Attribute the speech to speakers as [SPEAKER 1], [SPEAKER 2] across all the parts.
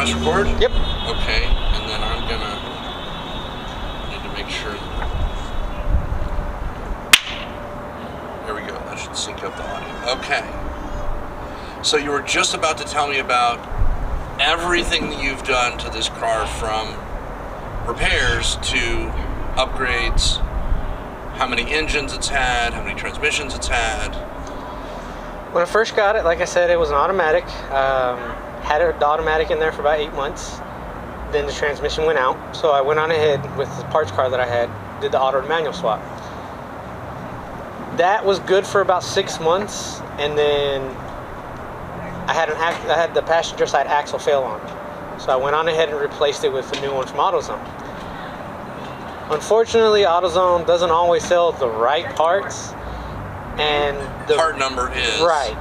[SPEAKER 1] press record?
[SPEAKER 2] Yep.
[SPEAKER 1] Okay, and then I need to make sure. There we go. That should sync up the audio. Okay. So you were just about to tell me about everything that you've done to this car, from repairs to upgrades, how many engines it's had, how many transmissions it's had.
[SPEAKER 2] When I first got it, like I said, it was an automatic. Had the automatic in there for about 8 months. Then the transmission went out. So I went on ahead with the parts car that I had, did the auto to manual swap. That was good for about 6 months, and then I had the passenger side axle fail on. So I went on ahead and replaced it with a new one from AutoZone. Unfortunately, AutoZone doesn't always sell the right parts, and the
[SPEAKER 1] part number is
[SPEAKER 2] right,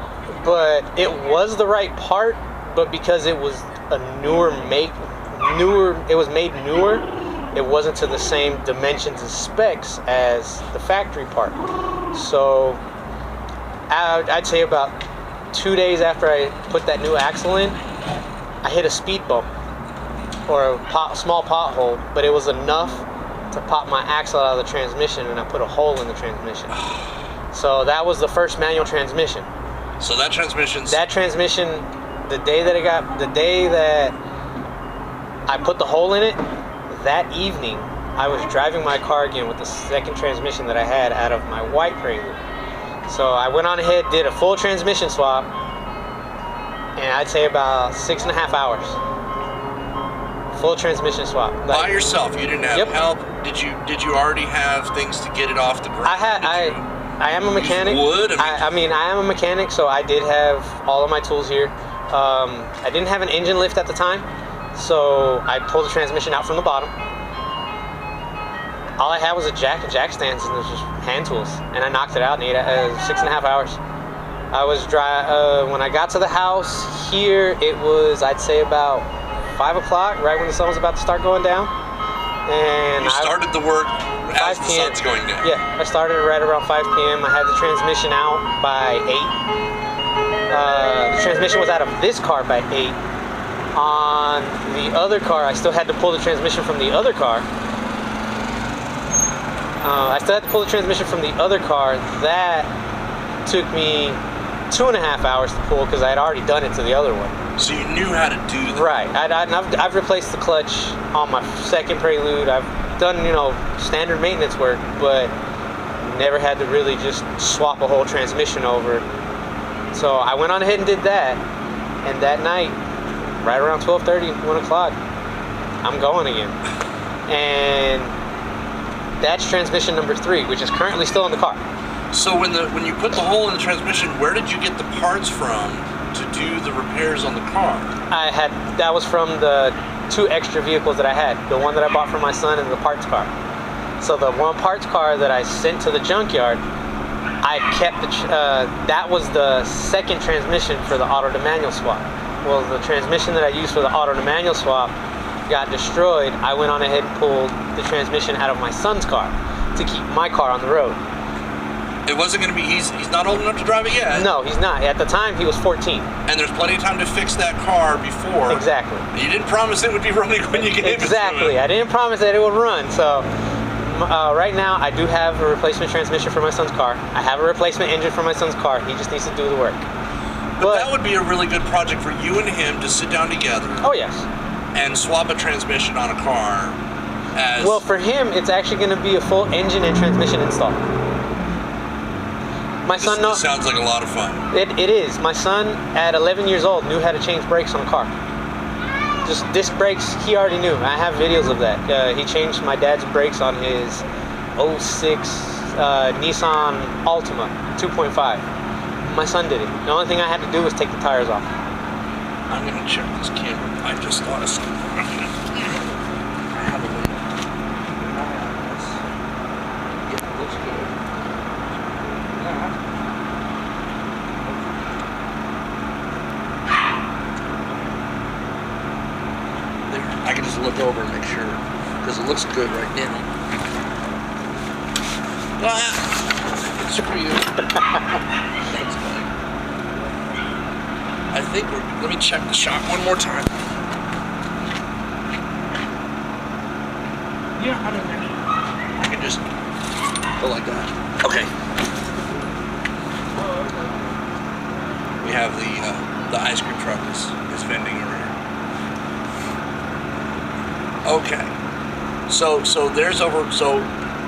[SPEAKER 2] but it was the right part, but because it was a it was made newer, it wasn't to the same dimensions and specs as the factory part. So I'd say about 2 days after I put that new axle in, I hit a speed bump or a small pothole, but it was enough to pop my axle out of the transmission, and I put a hole in the transmission. So that was the first manual transmission.
[SPEAKER 1] So that transmission,
[SPEAKER 2] the day that I put the hole in it, that evening I was driving my car again with the second transmission that I had out of my white Prelude. So I went on ahead, did a full transmission swap, and I'd say about 6.5 hours. Full transmission swap.
[SPEAKER 1] By yourself? You didn't have
[SPEAKER 2] Yep.
[SPEAKER 1] help? Did you already have things to get it off the ground?
[SPEAKER 2] I am a mechanic.
[SPEAKER 1] Wood?
[SPEAKER 2] I am a mechanic, so I did have all of my tools here. I didn't have an engine lift at the time, so I pulled the transmission out from the bottom. All I had was a jack and jack stands, and it was just hand tools, and I knocked it out in 6.5 hours. I was dry when I got to the house here. It was, I'd say, about 5 o'clock, right when the sun was about to start going down. And
[SPEAKER 1] you started the work as the sun's going down.
[SPEAKER 2] Yeah, I started right around 5 p.m. I had the transmission out by 8. The transmission was out of this car by 8. On the other car, I still had to pull the transmission from the other car. That took me 2.5 hours to pull because I had already done it to the other one.
[SPEAKER 1] So you knew how to do that.
[SPEAKER 2] Right. I've replaced the clutch on my second Prelude. I've done, standard maintenance work, but never had to really just swap a whole transmission over. So I went on ahead and did that, and that night, right around 12:30, 1 o'clock, I'm going again. And that's transmission number 3, which is currently still in the car.
[SPEAKER 1] So when you put the hole in the transmission, where did you get the parts from to do the repairs on the car?
[SPEAKER 2] That was from the 2 extra vehicles that I had. The one that I bought for my son and the parts car. So the one parts car that I sent to the junkyard, I kept that was the second transmission for the auto to manual swap. Well, the transmission that I used for the auto to manual swap got destroyed. I went on ahead and pulled the transmission out of my son's car to keep my car on the road.
[SPEAKER 1] It wasn't going to be, he's not old enough to drive it yet.
[SPEAKER 2] No, he's not. At the time, he was 14.
[SPEAKER 1] And there's plenty of time to fix that car before.
[SPEAKER 2] Exactly.
[SPEAKER 1] And you didn't promise it would be running when you gave it to him.
[SPEAKER 2] Exactly. I didn't promise that it would run. So right now, I do have a replacement transmission for my son's car. I have a replacement engine for my son's car. He just needs to do the work.
[SPEAKER 1] But that would be a really good project for you and him to sit down together.
[SPEAKER 2] Oh, yes.
[SPEAKER 1] And swap a transmission on a car.
[SPEAKER 2] Well, for him, it's actually going to be a full engine and transmission install. My son knows.
[SPEAKER 1] This sounds like a lot of fun.
[SPEAKER 2] It is. My son, at 11 years old, knew how to change brakes on a car. Just disc brakes, he already knew. I have videos of that. He changed my dad's brakes on his 06 Nissan Altima 2.5. My son did it. The only thing I had to do was take the tires off.
[SPEAKER 1] I'm going to check this camera. I just thought of something. I have a little. Yeah, it looks good. I can just look over and make sure, because it looks good right now. Screw you. That's fine. I think let me check the shock one more time. Go like that. Okay. We have the ice cream truck is vending over here. Okay. So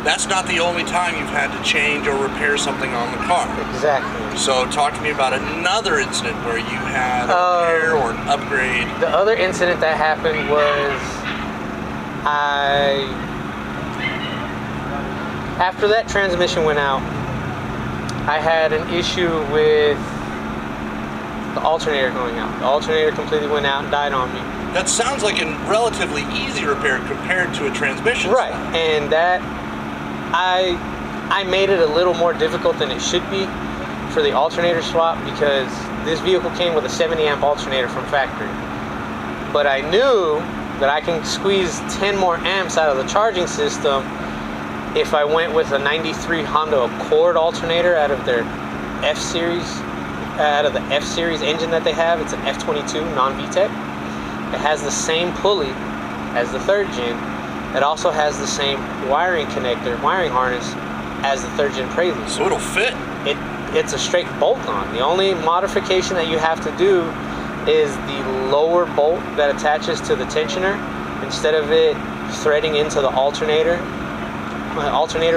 [SPEAKER 1] that's not the only time you've had to change or repair something on the car.
[SPEAKER 2] Exactly.
[SPEAKER 1] So talk to me about another incident where you had a repair or an upgrade.
[SPEAKER 2] The other incident that happened was after that transmission went out, I had an issue with the alternator going out. The alternator completely went out and died on me.
[SPEAKER 1] That sounds like a relatively easy repair compared to a transmission.
[SPEAKER 2] Right, and that I made it a little more difficult than it should be for the alternator swap because this vehicle came with a 70 amp alternator from factory. But I knew that I can squeeze 10 more amps out of the charging system if I went with a 93 Honda Accord alternator out of their F-Series, out of the F-Series engine that they have. It's an F22 non-VTEC. It has the same pulley as the third gen. It also has the same wiring harness as the third gen Prelude.
[SPEAKER 1] So it'll fit?
[SPEAKER 2] It's a straight bolt on. The only modification that you have to do is the lower bolt that attaches to the tensioner. Instead of it threading into the alternator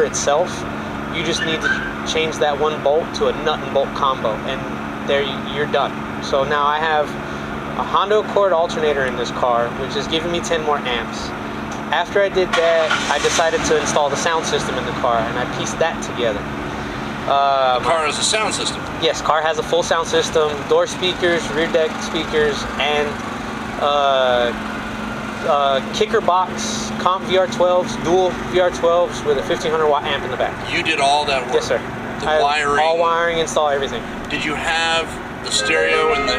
[SPEAKER 2] itself, you just need to change that one bolt to a nut and bolt combo, and there you're done. So now I have a Honda Accord alternator in this car, which is giving me 10 more amps. After I did that, I decided to install the sound system in the car, and I pieced that together.
[SPEAKER 1] The car has a sound system?
[SPEAKER 2] Yes, car has a full sound system, door speakers, rear deck speakers, and kicker box, comp VR12s, dual VR12s with a 1500 watt amp in the back.
[SPEAKER 1] You did all that work?
[SPEAKER 2] Yes, sir.
[SPEAKER 1] The wiring?
[SPEAKER 2] All wiring, install everything.
[SPEAKER 1] Did you have the stereo and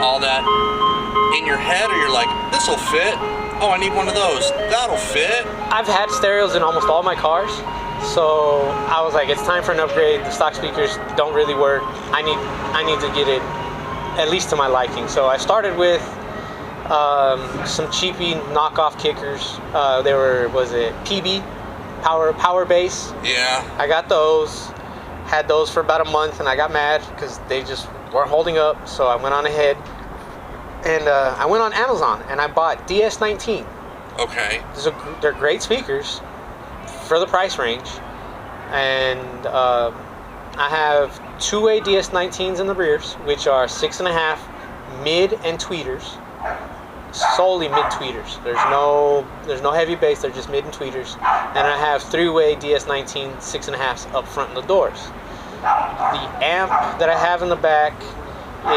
[SPEAKER 1] all that in your head, or you're like, this'll fit? Oh, I need one of those. That'll fit.
[SPEAKER 2] I've had stereos in almost all my cars, so I was like, it's time for an upgrade. The stock speakers don't really work. I need to get it at least to my liking. So I started with some cheapy knockoff kickers. They were, was it PB? Power Base?
[SPEAKER 1] Yeah.
[SPEAKER 2] I got those. Had those for about a month, and I got mad because they just weren't holding up. So I went on ahead and I went on Amazon and I bought DS19.
[SPEAKER 1] Okay.
[SPEAKER 2] They're great speakers for the price range, and I have two-way DS19s in the rears, which are 6.5 mid and tweeters, solely mid tweeters. There's no heavy bass. They're just mid and tweeters, and I have three-way DS19 6.5s up front in the doors. The amp that I have in the back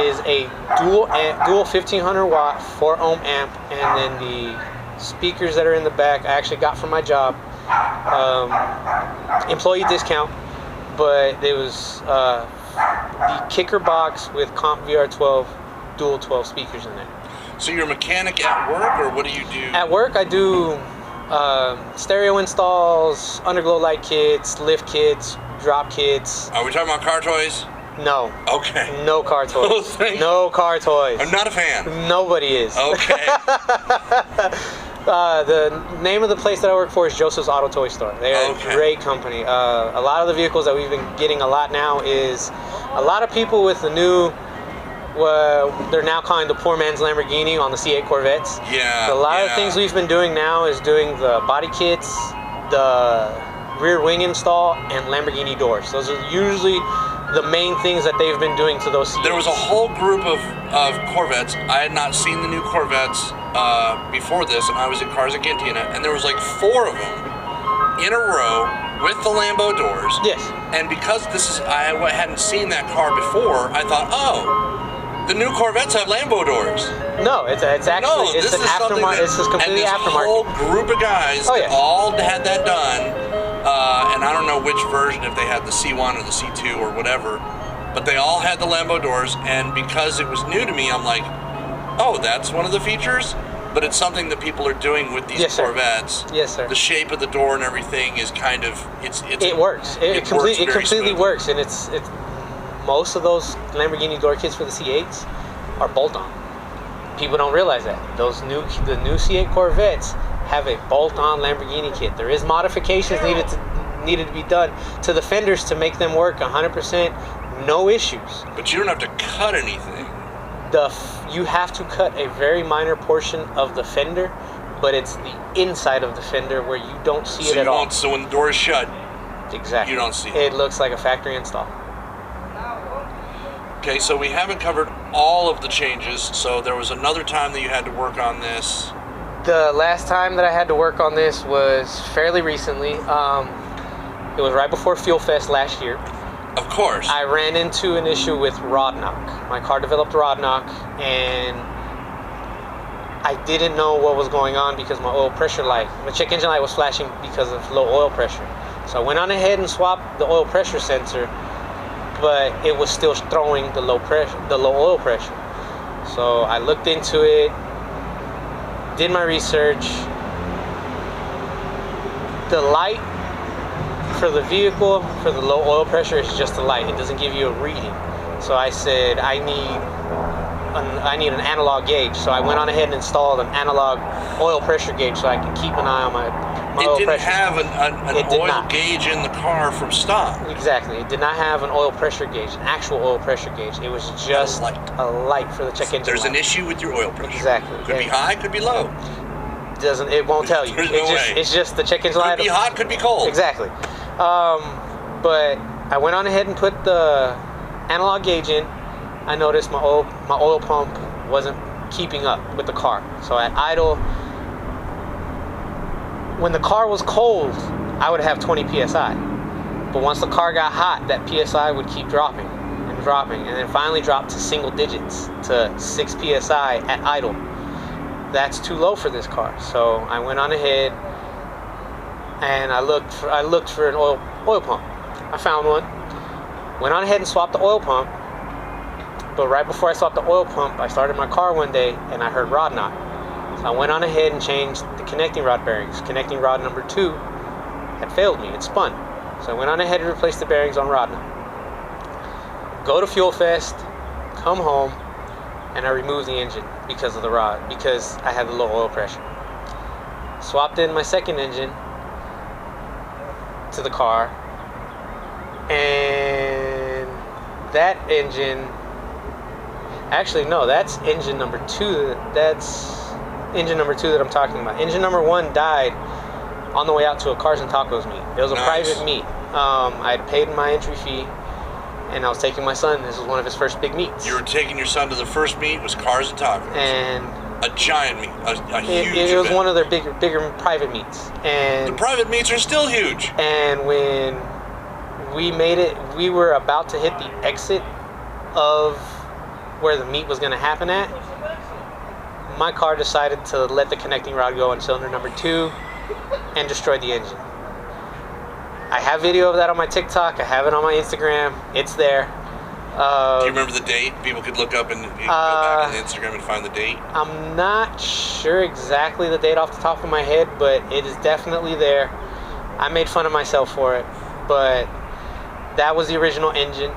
[SPEAKER 2] is a dual 1500 watt 4 ohm amp, and then the speakers that are in the back I actually got from my job, employee discount, but it was the kicker box with comp VR12 dual 12 speakers in there.
[SPEAKER 1] So you're a mechanic at work, or what do you do?
[SPEAKER 2] At work I do stereo installs, underglow light kits, lift kits, drop kits.
[SPEAKER 1] Are we talking about car toys?
[SPEAKER 2] No.
[SPEAKER 1] Okay.
[SPEAKER 2] No car toys. No car toys.
[SPEAKER 1] I'm not a fan.
[SPEAKER 2] Nobody is.
[SPEAKER 1] Okay.
[SPEAKER 2] The name of the place that I work for is Joseph's Auto Toy Store. They're a great company. A lot of the vehicles that we've been getting a lot now is a lot of people with the new, they're now calling the poor man's Lamborghini on the C8 Corvettes.
[SPEAKER 1] Yeah.
[SPEAKER 2] So a lot of things we've been doing now is doing the body kits, the rear wing install, and Lamborghini doors. Those are usually the main things that they've been doing to those C8s.
[SPEAKER 1] There was a whole group of Corvettes. I had not seen the new Corvettes before this, and I was at Cars at Cantina, and there was like 4 of them in a row with the Lambo doors.
[SPEAKER 2] Yes.
[SPEAKER 1] And because I hadn't seen that car before, I thought, oh, the new Corvettes have Lambo doors.
[SPEAKER 2] No, it's actually it's an aftermarket. It's just completely aftermarket.
[SPEAKER 1] And this whole group of guys that all had that done. And I don't know which version, if they had the C1 or the C2 or whatever, but they all had the Lambo doors, and because it was new to me, I'm like, oh, that's one of the features? But it's something that people are doing with these Corvettes.
[SPEAKER 2] Yes, sir.
[SPEAKER 1] The shape of the door and everything is kind of,
[SPEAKER 2] it works. It completely works, and it's most of those Lamborghini door kits for the C8s are bolt-on. People don't realize that. The new C8 Corvettes have a bolt-on Lamborghini kit. There is modifications needed to be done to the fenders to make them work 100%, no issues.
[SPEAKER 1] But you don't have to cut anything.
[SPEAKER 2] You have to cut a very minor portion of the fender, but it's the inside of the fender where you don't see it at all.
[SPEAKER 1] So when the door is shut,
[SPEAKER 2] exactly,
[SPEAKER 1] you don't see it.
[SPEAKER 2] It looks like a factory install.
[SPEAKER 1] Okay, so we haven't covered all of the changes. So there was another time that you had to work on this.
[SPEAKER 2] The last time that I had to work on this was fairly recently. It was right before Fuel Fest last year.
[SPEAKER 1] Of course.
[SPEAKER 2] I ran into an issue with rod knock. My car developed rod knock, and I didn't know what was going on because my oil pressure light, my check engine light was flashing because of low oil pressure. So I went on ahead and swapped the oil pressure sensor, but it was still throwing the low oil pressure. So I looked into it, did my research. The light for the vehicle, for the low oil pressure, is just a light. It doesn't give you a reading. So I said, I need an analog gauge. So I went on ahead and installed an analog oil pressure gauge so I can keep an eye on my oil pressure.
[SPEAKER 1] It didn't have an oil gauge in the car from stock.
[SPEAKER 2] Exactly. It did not have an oil pressure gauge, an actual oil pressure gauge. It was just a light for the check engine
[SPEAKER 1] There's
[SPEAKER 2] light.
[SPEAKER 1] an issue with your oil pressure.
[SPEAKER 2] Exactly.
[SPEAKER 1] Could be high, could be low.
[SPEAKER 2] It won't tell you.
[SPEAKER 1] There's no way.
[SPEAKER 2] It's just the check engine light.
[SPEAKER 1] Could be hot, could be cold.
[SPEAKER 2] Exactly. But I went on ahead and put the analog gauge in. I noticed my oil pump wasn't keeping up with the car. So at idle, when the car was cold, I would have 20 psi. But once the car got hot, that psi would keep dropping, and then finally dropped to single digits, to 6 psi at idle. That's too low for this car. So I went on ahead and I looked for an oil pump. I found one. Went on ahead and swapped the oil pump. But right before I swapped the oil pump, I started my car one day and I heard rod knock. So I went on ahead and changed the connecting rod bearings. Connecting rod number 2 had failed me. It spun. So I went on ahead and replaced the bearings on rod knock. Go to Fuel Fest, come home, and I removed the engine because of the rod, because I had the low oil pressure. Swapped in my second engine to the car, and that engine, actually no, that's engine number 2. That's engine number 2 that I'm talking about. Engine number 1 died on the way out to a Cars and Tacos meet. It was a private meet. I had paid my entry fee, and I was taking my son. This was one of his first big meets.
[SPEAKER 1] You were taking your son to the first meet. It was Cars and Tacos.
[SPEAKER 2] And
[SPEAKER 1] a giant meet, a huge
[SPEAKER 2] it was
[SPEAKER 1] event.
[SPEAKER 2] one of their bigger private meets. And
[SPEAKER 1] the private meets are still huge.
[SPEAKER 2] And when we made it, we were about to hit the exit of where the meet was going to happen at. My car decided to let the connecting rod go on cylinder number 2 and destroyed the engine. I have video of that on my TikTok. I have it on my Instagram. It's there.
[SPEAKER 1] Do you remember the date? People could look up and go back on Instagram and find the date.
[SPEAKER 2] I'm not sure exactly the date off the top of my head, but it is definitely there. I made fun of myself for it, but that was the original engine.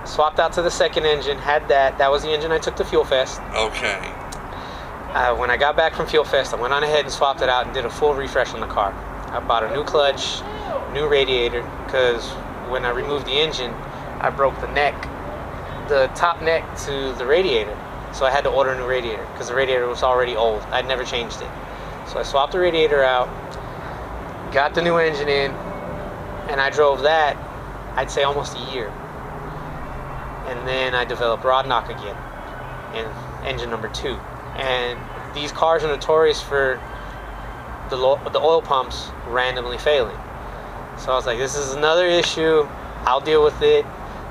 [SPEAKER 2] Swapped out to the second engine, had that. That was the engine I took to Fuel Fest.
[SPEAKER 1] Okay.
[SPEAKER 2] When I got back from Fuel Fest, I went on ahead and swapped it out and did a full refresh on the car. I bought a new clutch, new radiator, because when I removed the engine, I broke the top neck to the radiator. So I had to order a new radiator because the radiator was already old. I'd never changed it. So I swapped the radiator out, got the new engine in, and I drove that, I'd say almost a year. And then I developed rod knock again in engine number 2. And these cars are notorious for the oil pumps randomly failing. So I was like, this is another issue. I'll deal with it.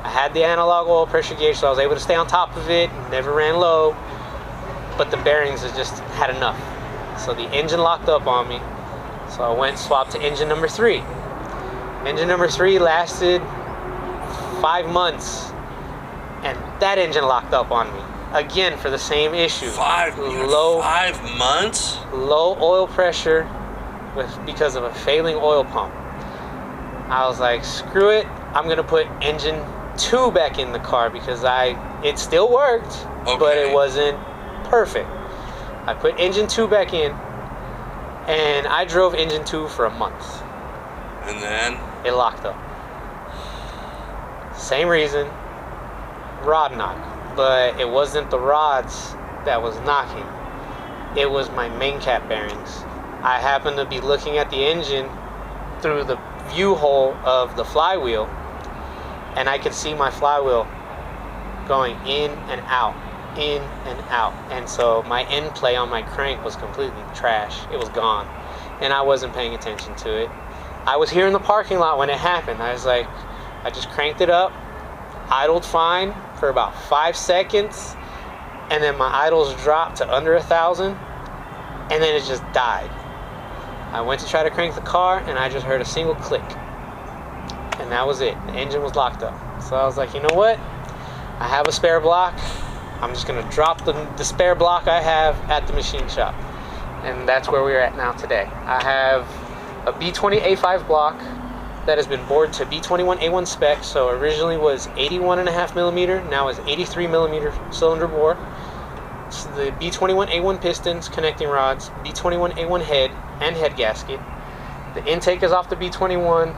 [SPEAKER 2] I had the analog oil pressure gauge, so I was able to stay on top of it. Never ran low. But the bearings just had enough. So the engine locked up on me. So I went and swapped to engine number 3. Engine number 3 lasted 5 months. And that engine locked up on me. Again, for the same issue.
[SPEAKER 1] 5 months?
[SPEAKER 2] Low oil pressure because of a failing oil pump. I was like, screw it. I'm going to put engine 2 back in the car because it still worked, but it wasn't perfect. I put engine 2 back in, and I drove engine 2 for a month.
[SPEAKER 1] And then?
[SPEAKER 2] It locked up. Same reason, rod knock. But it wasn't the rods that was knocking. It was my main cap bearings. I happened to be looking at the engine through the view hole of the flywheel, and I could see my flywheel going in and out, in and out. And so my end play on my crank was completely trash. It was gone. And I wasn't paying attention to it. I was here in the parking lot when it happened. I was like, I just cranked it up, idled fine for about 5 seconds, and then my idles dropped to under 1,000, and then it just died. I went to try to crank the car, and I just heard a single click. And that was it. The engine was locked up. So I was like, you know what? I have a spare block. I'm just going to drop the spare block I have at the machine shop. And that's where we're at now today. I have a B20A5 block that has been bored to B21A1 spec. So originally was 81.5 millimeter, now is 83 millimeter cylinder bore. It's the B21A1 pistons, connecting rods, B21A1 head and head gasket. The intake is off the B21.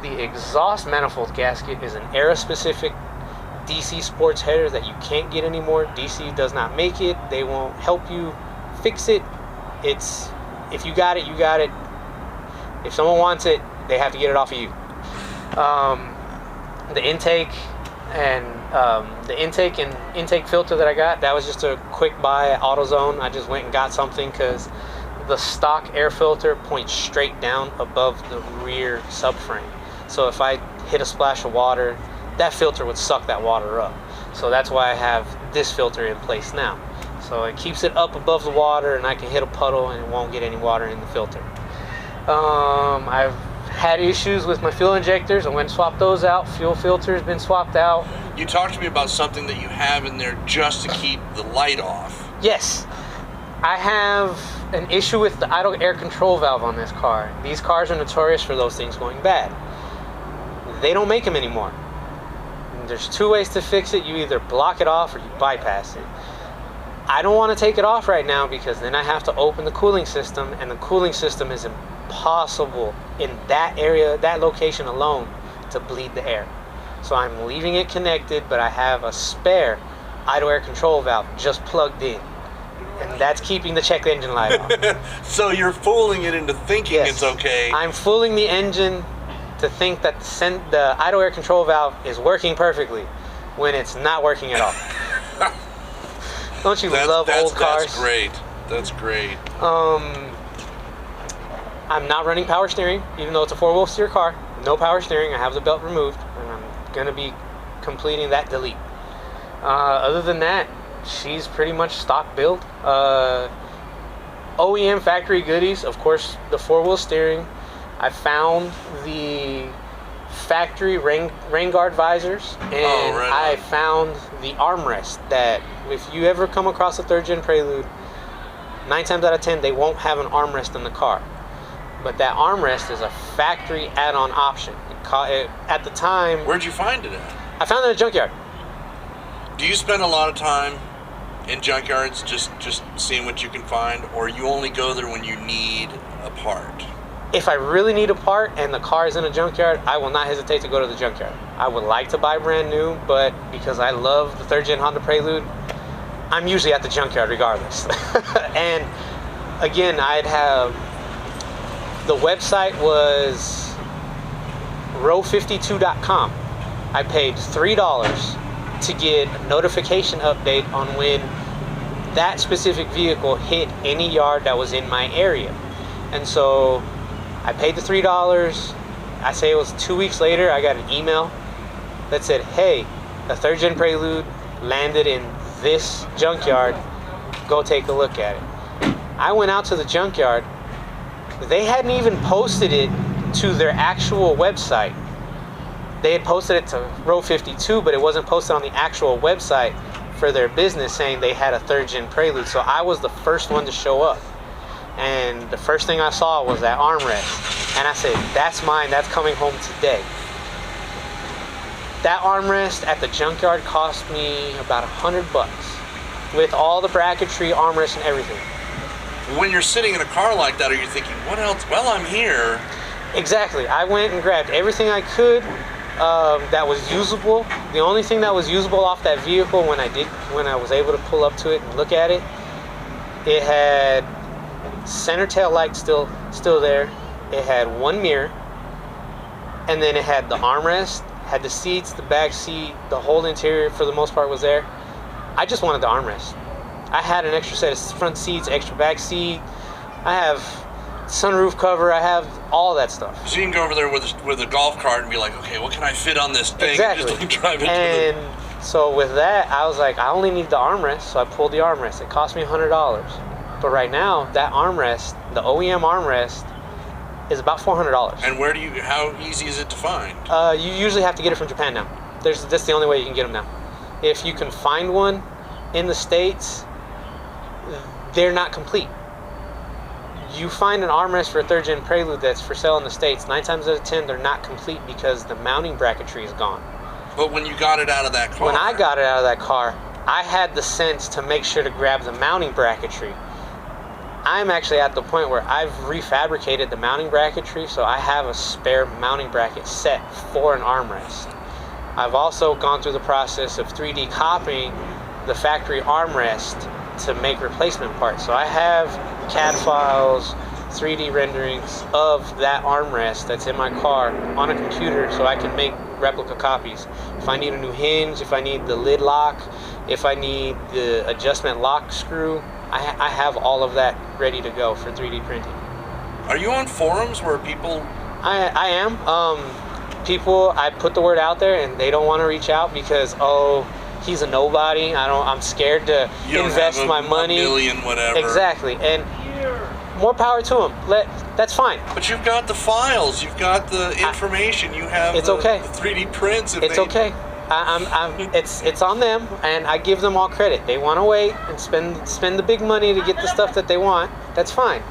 [SPEAKER 2] The exhaust manifold gasket is an era-specific DC sports header that you can't get anymore. DC does not make it. They won't help you fix it. It's, if you got it, you got it. If someone wants it, they have to get it off of you. The intake and intake filter that I got, that was just a quick buy at AutoZone. I just went and got something because the stock air filter points straight down above the rear subframe. So if I hit a splash of water, that filter would suck that water up. So that's why I have this filter in place now. So it keeps it up above the water, and I can hit a puddle and it won't get any water in the filter. I've had issues with my fuel injectors. I went and swapped those out. Fuel filter has been swapped out.
[SPEAKER 1] You talked to me about something that you have in there just to keep the light off.
[SPEAKER 2] Yes. I have an issue with the idle air control valve on this car. These cars are notorious for those things going bad. They don't make them anymore. There's two ways to fix it. You either block it off or you bypass it. I don't want to take it off right now because then I have to open the cooling system, and the cooling system is impossible in that area, that location alone, to bleed the air. So I'm leaving it connected, but I have a spare idle air control valve just plugged in, and that's keeping the check engine light off.
[SPEAKER 1] So you're fooling it into thinking it's okay.
[SPEAKER 2] I'm fooling the engine to think that the idle air control valve is working perfectly when it's not working at all. Don't you love old cars?
[SPEAKER 1] That's great. That's great.
[SPEAKER 2] I'm not running power steering, even though it's a four-wheel steer car. No power steering. I have the belt removed, and I'm gonna be completing that delete. Other than that, she's pretty much stock build. OEM factory goodies, of course, the four-wheel steering. I found the factory rain guard visors, and I found the armrest that if you ever come across a third gen Prelude, 9 times out of 10 they won't have an armrest in the car, but that armrest is a factory add-on option. At the time,
[SPEAKER 1] where'd you find it at?
[SPEAKER 2] I found it at a junkyard.
[SPEAKER 1] Do you spend a lot of time in junkyards just seeing what you can find, or you only go there when you need a part?
[SPEAKER 2] If I really need a part and the car is in a junkyard, I will not hesitate to go to the junkyard. I would like to buy brand new, but because I love the third gen Honda Prelude, I'm usually at the junkyard regardless. And again, I'd have, the website was row52.com. I paid $3 to get a notification update on when that specific vehicle hit any yard that was in my area. And so I paid the $3. I say it was 2 weeks later, I got an email that said, hey, the third gen Prelude landed in this junkyard. Go take a look at it. I went out to the junkyard. They hadn't even posted it to their actual website. They had posted it to Row 52, but it wasn't posted on the actual website for their business saying they had a third gen Prelude. So I was the first one to show up. And the first thing I saw was that armrest. And I said, that's mine, that's coming home today. That armrest at the junkyard cost me about $100 with all the bracketry, armrest, and everything.
[SPEAKER 1] When you're sitting in a car like that, are you thinking, what else? Well, I'm here.
[SPEAKER 2] Exactly. I went and grabbed everything I could that was usable. The only thing that was usable off that vehicle when I was able to pull up to it and look at it, it had center tail light still there. It had one mirror, and then it had the armrest, had the seats, the back seat, the whole interior for the most part was there. I just wanted the armrest. I had an extra set of front seats, extra back seat. I have sunroof cover. I have all that stuff.
[SPEAKER 1] So you can go over there with a golf cart and be like, okay, what can I fit on this thing?
[SPEAKER 2] Exactly.
[SPEAKER 1] And just drive it
[SPEAKER 2] and so with that, I was like, I only need the armrest, so I pulled the armrest. It cost me $100. But right now, that armrest, the OEM armrest, is about $400.
[SPEAKER 1] And how easy is it to find?
[SPEAKER 2] You usually have to get it from Japan now. That's the only way you can get them now. If you can find one in the States, they're not complete. You find an armrest for a third gen Prelude that's for sale in the States, 9 times out of 10 they're not complete because the mounting bracketry is gone.
[SPEAKER 1] But when you got it out of that car?
[SPEAKER 2] When I got it out of that car, I had the sense to make sure to grab the mounting bracketry. I'm actually at the point where I've refabricated the mounting bracketry, so I have a spare mounting bracket set for an armrest. I've also gone through the process of 3D copying the factory armrest to make replacement parts. So I have CAD files, 3D renderings of that armrest that's in my car on a computer so I can make replica copies. If I need a new hinge, if I need the lid lock, if I need the adjustment lock screw, I have all of that ready to go for 3D printing.
[SPEAKER 1] Are you on forums where people...
[SPEAKER 2] I am. People, I put the word out there and they don't want to reach out because, he's a nobody. I'm scared to invest my money.
[SPEAKER 1] $1 million, whatever.
[SPEAKER 2] Exactly. And more power to him. That's fine.
[SPEAKER 1] But you've got the files. You've got the information. You have
[SPEAKER 2] it's okay.
[SPEAKER 1] The 3D prints.
[SPEAKER 2] It's okay. It's on them, and I give them all credit. They want to wait and spend the big money to get the stuff that they want. That's fine.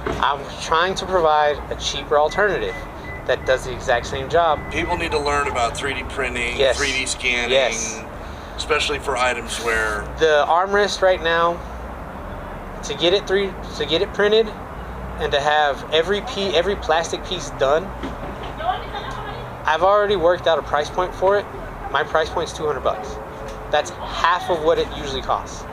[SPEAKER 2] I'm trying to provide a cheaper alternative that does the exact same job.
[SPEAKER 1] People need to learn about 3D printing,
[SPEAKER 2] yes.
[SPEAKER 1] 3D scanning,
[SPEAKER 2] yes.
[SPEAKER 1] Especially for items where
[SPEAKER 2] the armrest right now, to get it printed, and to have every plastic piece done, I've already worked out a price point for it. My price point's $200. That's half of what it usually costs.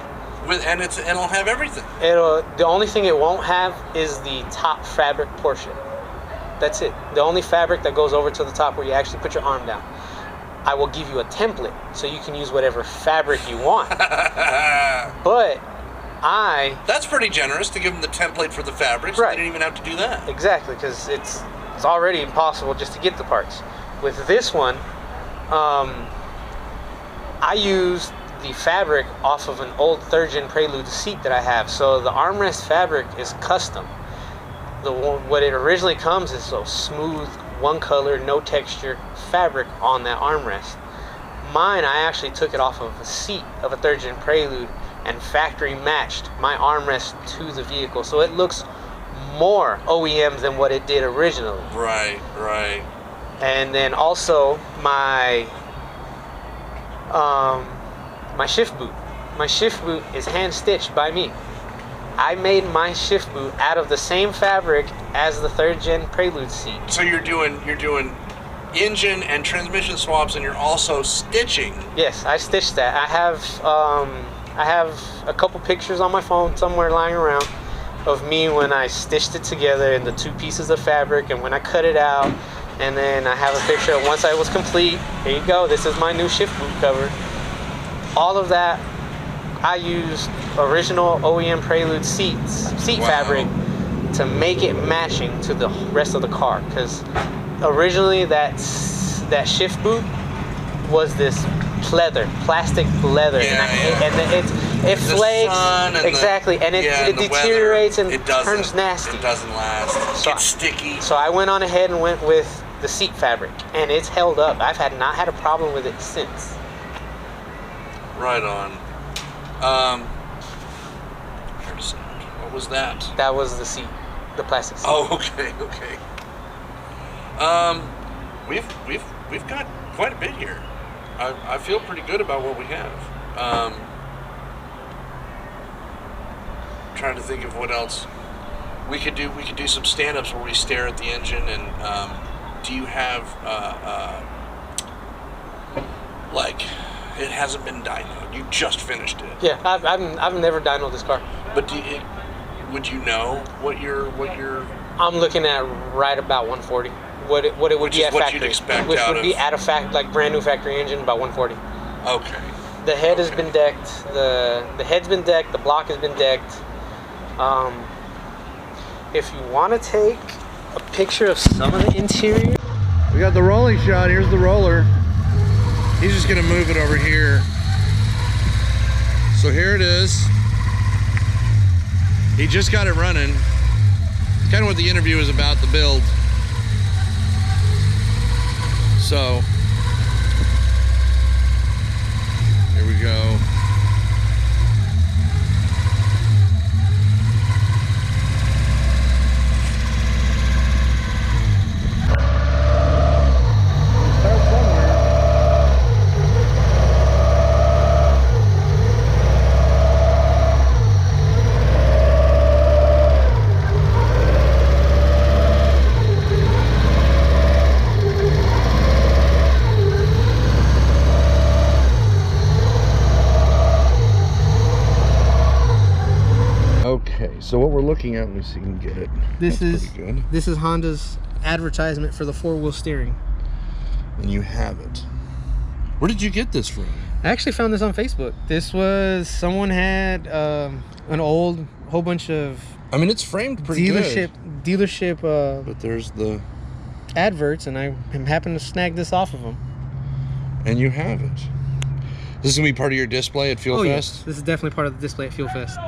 [SPEAKER 1] And it'll have everything.
[SPEAKER 2] The only thing it won't have is the top fabric portion. That's it. The only fabric that goes over to the top where you actually put your arm down. I will give you a template so you can use whatever fabric you want. But
[SPEAKER 1] that's pretty generous to give them the template for the fabric, so
[SPEAKER 2] right.
[SPEAKER 1] They didn't even have to do that.
[SPEAKER 2] Exactly, because it's already impossible just to get the parts. With this one, I used the fabric off of an old third gen Prelude seat that I have. So the armrest fabric is custom. What it originally comes is so smooth, one color, no texture fabric on that armrest. Mine, I actually took it off of a seat of a third gen Prelude and factory matched my armrest to the vehicle, so it looks more OEM than what it did originally.
[SPEAKER 1] Right.
[SPEAKER 2] And then also my shift boot. My shift boot is hand stitched by me. I made my shift boot out of the same fabric as the third gen Prelude seat.
[SPEAKER 1] So you're doing engine and transmission swaps, and you're also stitching.
[SPEAKER 2] Yes, I stitched that. I have a couple pictures on my phone somewhere lying around of me when I stitched it together in the two pieces of fabric and when I cut it out. And then I have a picture of once I was complete. Here you go. This is my new shift boot cover. All of that, I used original OEM Prelude seat fabric to make it matching to the rest of the car. Because originally that shift boot was this plastic leather, and it flakes exactly, and it deteriorates and turns nasty.
[SPEAKER 1] It doesn't last. It's sticky.
[SPEAKER 2] So I went on ahead and went with the seat fabric, and it's held up. I've not had a problem with it since.
[SPEAKER 1] Right on. What was that?
[SPEAKER 2] That was the seat, the plastic seat.
[SPEAKER 1] Oh, okay. We've got quite a bit here. I feel pretty good about what we have. Trying to think of what else We could do some stand-ups where we stare at the engine. And do you have like, it hasn't been dynoed? You just finished it.
[SPEAKER 2] Yeah, I've never dynoed this car.
[SPEAKER 1] But would you know what your
[SPEAKER 2] I'm looking at right about 140. What it would be at factory.
[SPEAKER 1] You'd expect
[SPEAKER 2] which
[SPEAKER 1] out
[SPEAKER 2] would be at a like brand new factory engine, about 140.
[SPEAKER 1] Okay.
[SPEAKER 2] The head has been decked. The head's been decked. The block has been decked. If you want to take a picture of some of the interior,
[SPEAKER 1] we got the rolling shot. Here's the roller. He's just gonna move it over here. So here it is. He just got it running. It's kind of what the interview is about, the build. So here we go. Okay, so what we're looking at, let me see if we can get it.
[SPEAKER 2] this
[SPEAKER 1] That's
[SPEAKER 2] is
[SPEAKER 1] pretty good.
[SPEAKER 2] this is Honda's advertisement for the 4-wheel steering.
[SPEAKER 1] And you have it. Where did you get this from?
[SPEAKER 2] I actually found this on Facebook. This was someone had an old whole bunch of
[SPEAKER 1] I mean, it's framed pretty
[SPEAKER 2] dealership
[SPEAKER 1] But there's the...
[SPEAKER 2] adverts, and I am happen to snag this off of them.
[SPEAKER 1] And you have it. This is going to be part of your display at Fuel
[SPEAKER 2] Oh
[SPEAKER 1] Fest?
[SPEAKER 2] yes, this is definitely part of the display at Fuel Fest.